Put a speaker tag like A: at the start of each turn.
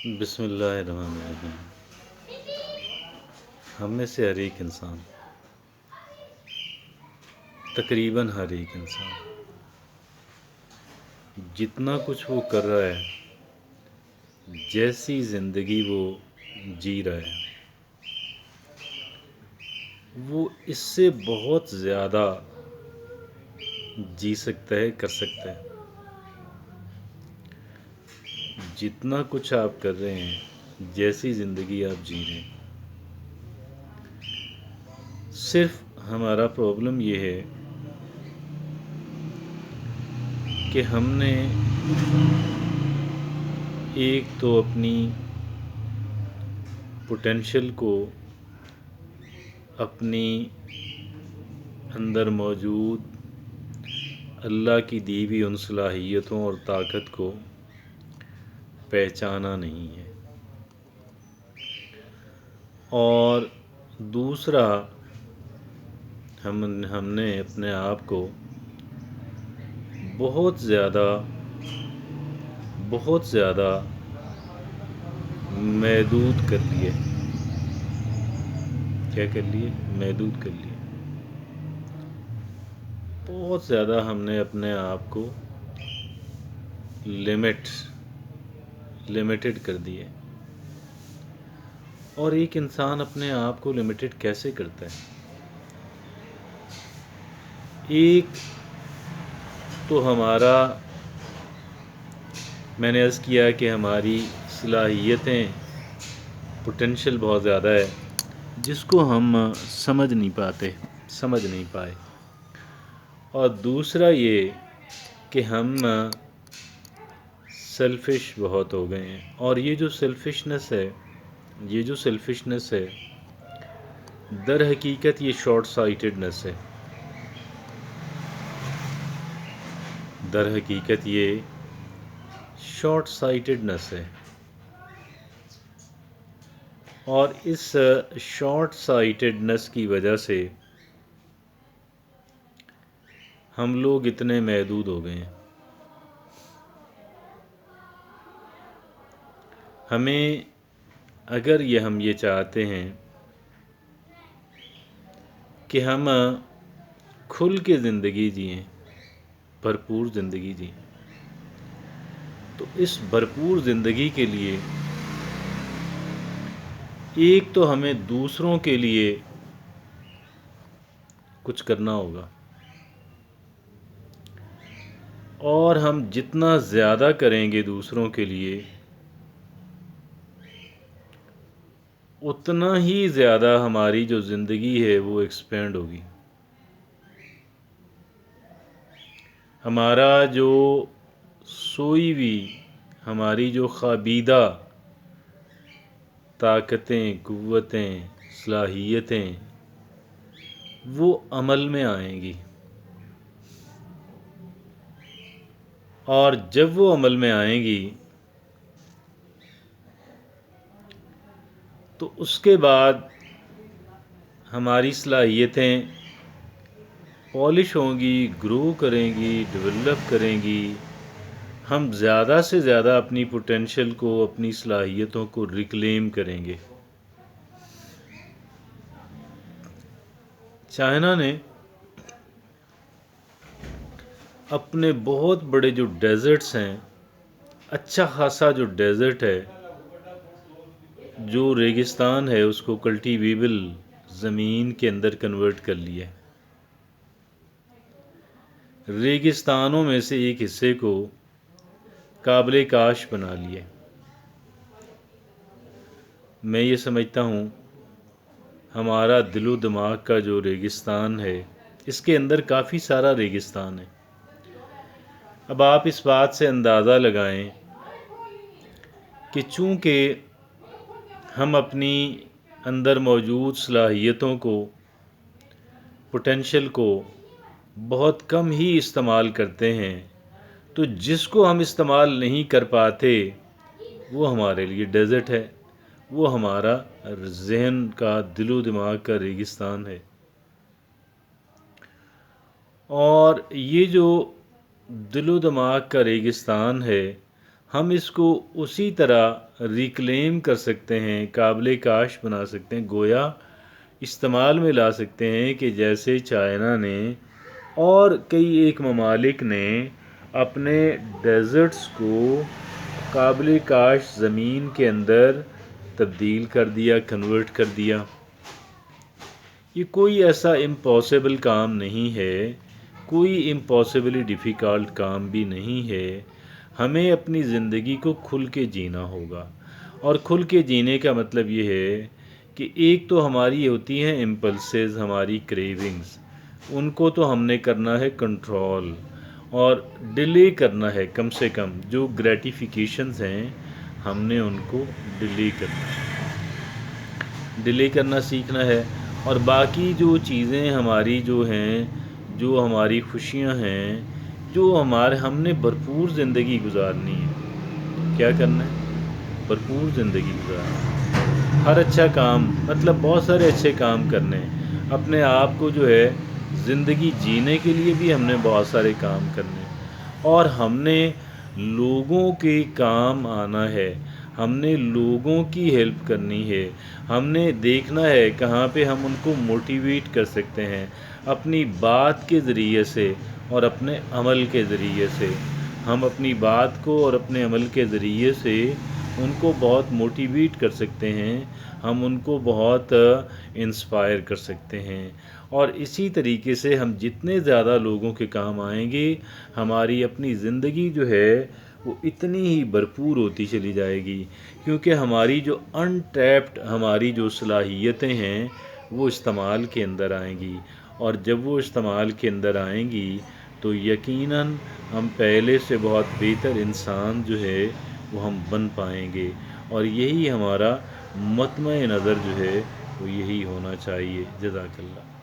A: بسم اللہ الرحمن الرحیم۔ ہم میں سے ہر ایک انسان، تقریباً ہر ایک انسان، جتنا کچھ وہ کر رہا ہے، جیسی زندگی وہ جی رہا ہے، وہ اس سے بہت زیادہ جی سکتا ہے، کر سکتا ہے۔ جتنا کچھ آپ کر رہے ہیں، جیسی زندگی آپ جی رہے ہیں، صرف ہمارا پرابلم یہ ہے کہ ہم نے ایک تو اپنی پوٹینشل کو، اپنی اندر موجود اللہ کی دی ہوئی ان صلاحیتوں اور طاقت کو پہچانا نہیں ہے، اور دوسرا ہم نے اپنے آپ کو بہت زیادہ محدود کر لیے۔ کیا کر لیے؟ محدود کر لیے۔ بہت زیادہ ہم نے اپنے آپ کو لمیٹڈ کر دیے۔ اور ایک انسان اپنے آپ کو لمیٹڈ کیسے کرتا ہے؟ ایک تو میں نے عرض کیا کہ ہماری صلاحیتیں، پوٹینشل بہت زیادہ ہے، جس کو ہم سمجھ نہیں پائے۔ اور دوسرا یہ کہ ہم سیلفش بہت ہو گئے ہیں، اور یہ جو سیلفشنس ہے در حقیقت یہ شارٹ سائٹڈنس ہے۔ در حقیقت یہ شارٹ سائٹڈنس ہے، اور اس شارٹ سائٹڈنس کی وجہ سے ہم لوگ اتنے محدود ہو گئے ہیں۔ اگر ہم یہ چاہتے ہیں کہ ہم کھل کے زندگی جئیں، بھرپور زندگی جئیں، تو اس بھرپور زندگی کے لیے ایک تو ہمیں دوسروں کے لیے کچھ کرنا ہوگا، اور ہم جتنا زیادہ کریں گے دوسروں کے لیے، اتنا ہی زیادہ ہماری جو زندگی ہے وہ ایکسپینڈ ہوگی۔ ہمارا جو سوئی ہوئی، ہماری جو خوابیدہ طاقتیں، قوتیں، صلاحیتیں، وہ عمل میں آئیں گی، اور جب وہ عمل میں آئیں گی تو اس کے بعد ہماری صلاحیتیں پالش ہوں گی، گرو کریں گی، ڈیولپ کریں گی۔ ہم زیادہ سے زیادہ اپنی پوٹینشل کو، اپنی صلاحیتوں کو ریکلیم کریں گے۔ چائنا نے اپنے بہت بڑے جو ڈیزرٹس ہیں، اچھا خاصا جو ڈیزرٹ ہے، جو ریگستان ہے، اس کو کلٹیویبل زمین کے اندر کنورٹ کر لیا۔ ریگستانوں میں سے ایک حصے کو قابل کاشت بنا لیا۔ میں یہ سمجھتا ہوں ہمارا دل و دماغ کا جو ریگستان ہے، اس کے اندر کافی سارا ریگستان ہے۔ اب آپ اس بات سے اندازہ لگائیں کہ چونکہ ہم اپنی اندر موجود صلاحیتوں کو، پوٹینشل کو بہت کم ہی استعمال کرتے ہیں، تو جس کو ہم استعمال نہیں کر پاتے وہ ہمارے لیے ڈیزرٹ ہے، وہ ہمارا ذہن کا، دل و دماغ کا ریگستان ہے۔ اور یہ جو دل و دماغ کا ریگستان ہے، ہم اس کو اسی طرح ریکلیم کر سکتے ہیں، قابل کاش بنا سکتے ہیں، گویا استعمال میں لا سکتے ہیں کہ جیسے چائنا نے اور کئی ایک ممالک نے اپنے ڈیزرٹس کو قابل کاش زمین کے اندر تبدیل کر دیا، کنورٹ کر دیا۔ یہ کوئی ایسا امپاسبل کام نہیں ہے، کوئی امپاسبلی ڈیفیکلٹ کام بھی نہیں ہے۔ ہمیں اپنی زندگی کو کھل کے جینا ہوگا، اور کھل کے جینے کا مطلب یہ ہے کہ ایک تو ہماری ہوتی ہیں امپلسز، ہماری کریونگز، ان کو تو ہم نے کرنا ہے کنٹرول، اور ڈیلے کرنا ہے، کم سے کم جو گریٹیفیکیشنز ہیں ہم نے ان کو ڈیلے کرنا سیکھنا ہے۔ اور باقی جو چیزیں ہماری جو ہیں، جو ہماری خوشیاں ہیں، جو ہم نے بھرپور زندگی گزارنی ہے۔ کیا کرنا ہے؟ بھرپور زندگی گزارنا، ہر اچھا کام، مطلب بہت سارے اچھے کام کرنے ہیں۔ اپنے آپ کو جو ہے زندگی جینے کے لیے بھی ہم نے بہت سارے کام کرنے ہیں، اور ہم نے لوگوں کے کام آنا ہے، ہم نے لوگوں کی ہیلپ کرنی ہے، ہم نے دیکھنا ہے کہاں پہ ہم ان کو موٹیویٹ کر سکتے ہیں اپنی بات کے ذریعے سے اور اپنے عمل کے ذریعے سے۔ ہم اپنی بات کو اور اپنے عمل کے ذریعے سے ان کو بہت موٹیویٹ کر سکتے ہیں، ہم ان کو بہت انسپائر کر سکتے ہیں، اور اسی طریقے سے ہم جتنے زیادہ لوگوں کے کام آئیں گے، ہماری اپنی زندگی جو ہے وہ اتنی ہی بھرپور ہوتی چلی جائے گی، کیونکہ ہماری جو انٹیپڈ ہماری جو صلاحیتیں ہیں وہ استعمال کے اندر آئیں گی، اور جب وہ استعمال کے اندر آئیں گی تو یقیناً ہم پہلے سے بہت بہتر انسان جو ہے وہ ہم بن پائیں گے، اور یہی ہمارا مطمع نظر جو ہے وہ یہی ہونا چاہیے۔ جزاک اللہ۔